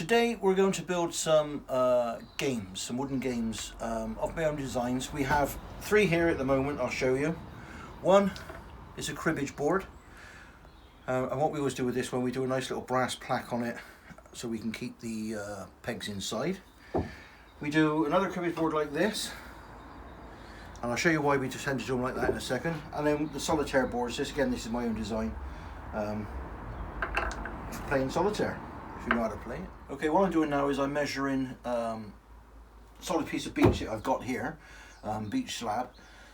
today we're going to build some games, some wooden games of my own designs. We have 3 here at the moment. I'll show you. One is a cribbage board, and what we always do with this one, we do a nice little brass plaque on it so we can keep the pegs inside. We do another cribbage board like this, and I'll show you why we tend to do them like that in a second. And then the solitaire boards. This is my own design for playing solitaire, if you know how to play it. Okay, what I'm doing now is I'm measuring solid piece of beech that I've got here, beech slab.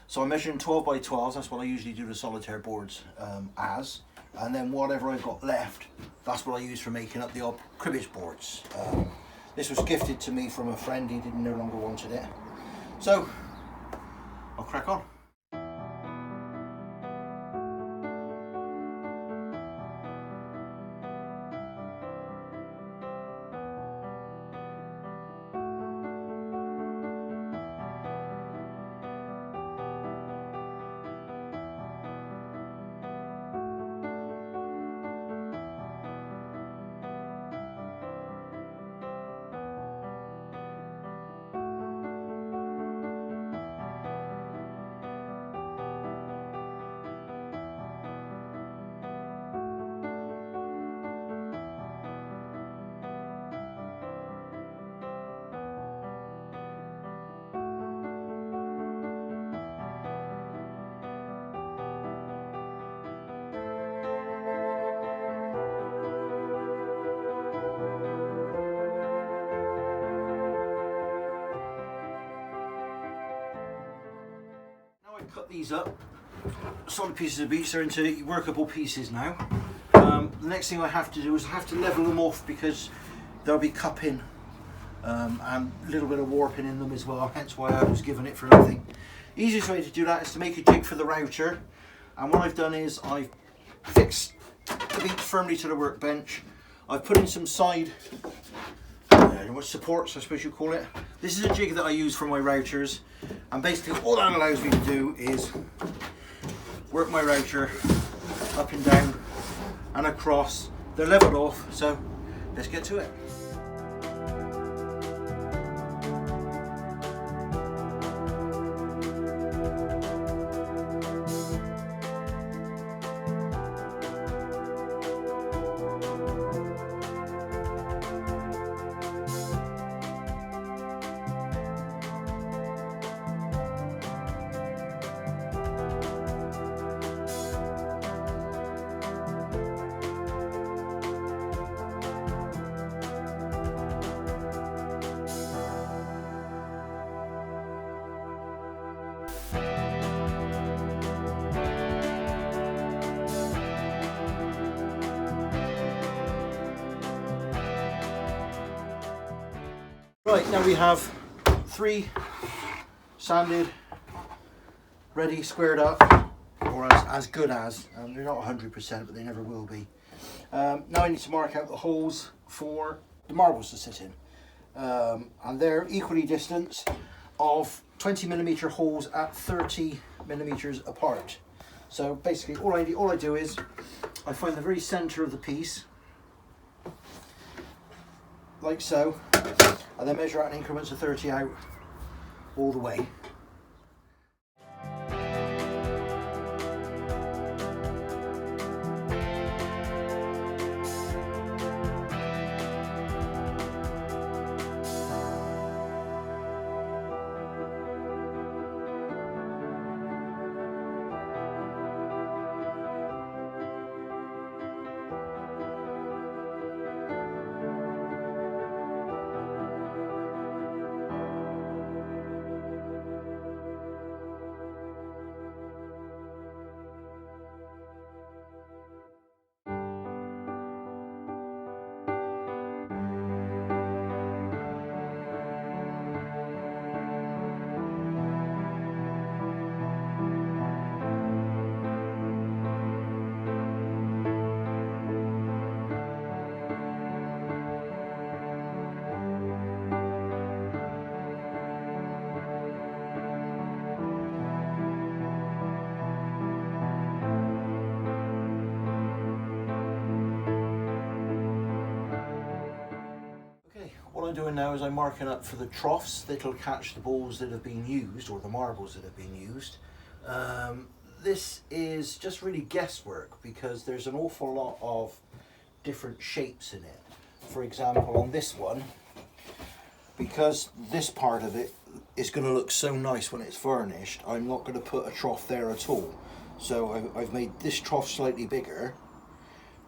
So I'm measuring 12 by 12s. That's what I usually do the solitaire boards as. And then whatever I've got left, that's what I use for making up the odd cribbage boards. This was gifted to me from a friend. He no longer wanted it. So I'll crack on. Cut these up, solid pieces of beech. They're into workable pieces now. The next thing I have to do is I have to level them off because there'll be cupping and a little bit of warping in them as well, hence why I was given it for nothing. Easiest way to do that is to make a jig for the router, and what I've done is I've fixed the beech firmly to the workbench. I've put in some side supports, I suppose you call it. This is a jig that I use for my routers, and basically all that allows me to do is work my router up and down and across. They're leveled off, so let's get to it. Right, now we have 3 sanded, ready, squared up, or as good as. They're not 100%, but they never will be. Now I need to mark out the holes for the marbles to sit in. And they're equally distanced of 20mm holes at 30mm apart. So basically all I do is I find the very center of the piece, like so, and then measure out in increments of 30 out all the way. I'm doing now is I'm marking up for the troughs that'll catch the balls that have been used, or the marbles that have been used. This is just really guesswork because there's an awful lot of different shapes in it. For example, on this one, because this part of it is going to look so nice when it's varnished, I'm not going to put a trough there at all. So I've made this trough slightly bigger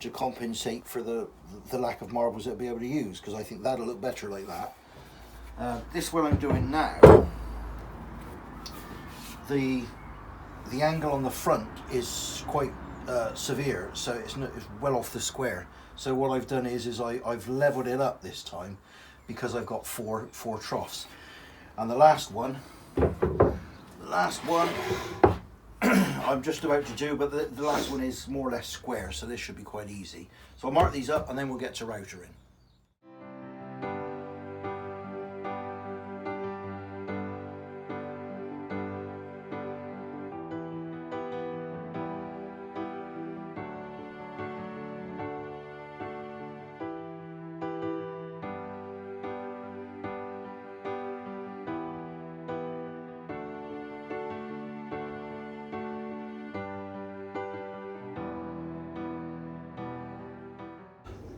to compensate for the lack of marbles that I'll be able to use, because I think that'll look better like that. This one I'm doing now, the angle on the front is quite severe, so it's well off the square. So what I've done is I've leveled it up this time, because I've got four troughs. And the last one I'm just about to do, but the last one is more or less square, so this should be quite easy. So I'll mark these up and then we'll get to routering.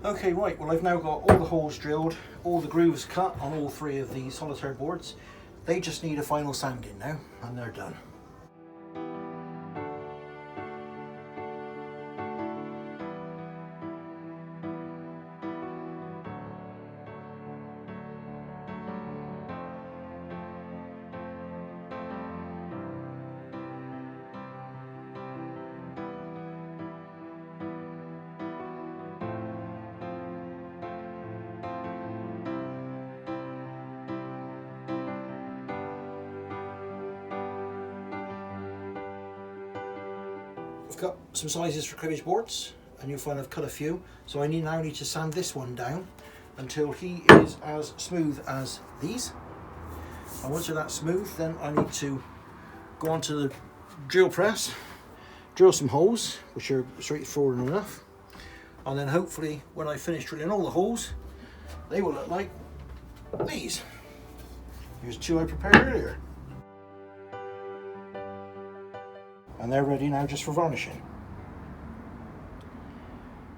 Okay, right, well I've now got all the holes drilled, all the grooves cut on all three of the solitaire boards. They just need a final sanding now, and they're done. I've got some sizes for cribbage boards, and you'll find I've cut a few, so I now need to sand this one down until he is as smooth as these. And once they're that smooth, then I need to go onto the drill press, drill some holes, which are straightforward enough, and then hopefully when I finish drilling all the holes, they will look like these. Here's two I prepared earlier. And they're ready now just for varnishing.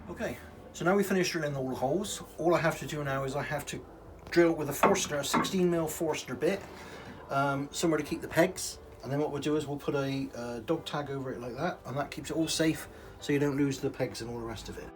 Okay, so now we finished drilling all the holes. All I have to do now is I have to drill with a Forstner, 16mm Forstner bit, somewhere to keep the pegs. And then what we'll do is we'll put a dog tag over it like that, and that keeps it all safe so you don't lose the pegs and all the rest of it.